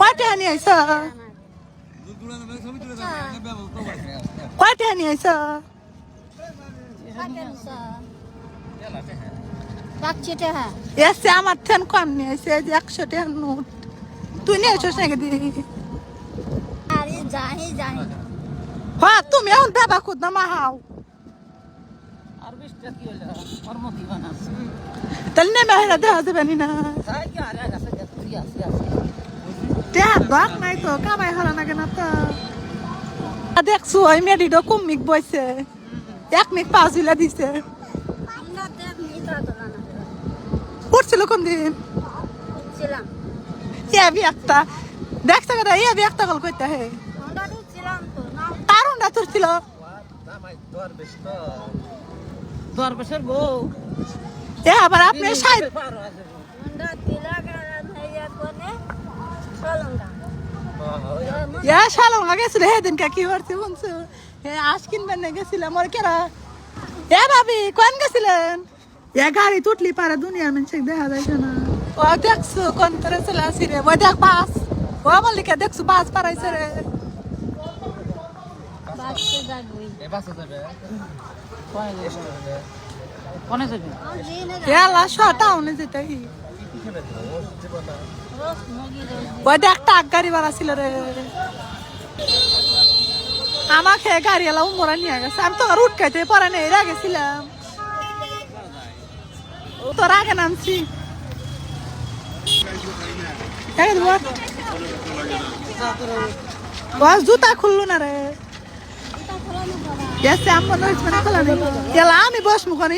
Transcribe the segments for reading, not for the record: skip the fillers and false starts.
কয়টা নিয়ে আইছ কয়টা নিয়ে আইছ এসে আমার ঠেন কম নিয়ে আইছে 100 টাকার নোট তুই নিয়ে আইছিস নাকি দিদি হ্যাঁ তুমি এখন বেবা খুদ না মাহাও তাহলে নেমে হেরা দেওয়া যাবে না দর নাই তো কামাই হরা না কেন তো দেখছো ওই মেডিটো কুমিক বইছে 1 মিনিট পাঁচুলা দিছে পড়ছিল কোন দিন ইয়াবি একটা দেখছো কথা ইয়াবি একটা কল করতে হে কারণটা তোর ছিল দরবেশের বউ আবার আপনি শালঙ্গা গেছিল সেদিন কি করছে শুনছো আজ কিনবেন না গেছিলাম ওর কেরা ভাবি কোন গেছিলেন গাড়ি তুটলি পারে দুনিয়ার মানুষ দেখা যাইছে না ও দেখছো কোন করে চলে আসি রে ওই দেখ বাস ও আমার লিখে দেখছো বাস পারাইছে রে গাড়ি ভাড়া ছিল রে আমাকে গাড়ি এলা উমরা নিয়ে গেছে আমি তো রুট খাইতে পরে নেই গেছিলাম তোর আগে নামছি জুতা খুললো না রে আমি বসমু কোন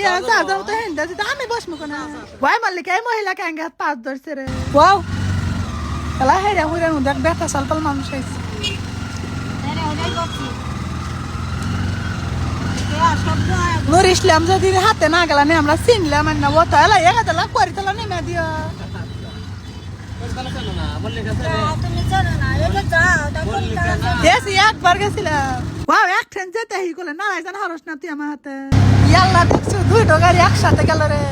আমি বসমু কোন ভাই মালিক এই মহিলাকে হাত পাঁচ ধরছে রে ওয়াও এলা হেরা হুইরা দেখ বেটা সালপাল মানুষ আইছে নুর ইসলাম যদি হাতে না গেলাম আমরা চিনলাম না ও তো এলা এগাদা করি তোলা নেমে দিও একবার গেছিলাম এক ট্রেন যেতে হি করলে না হরস না তুই আমার হাতে ইয়াল্লা দেখছো 2টো গাড়ি একসাথে গেল রে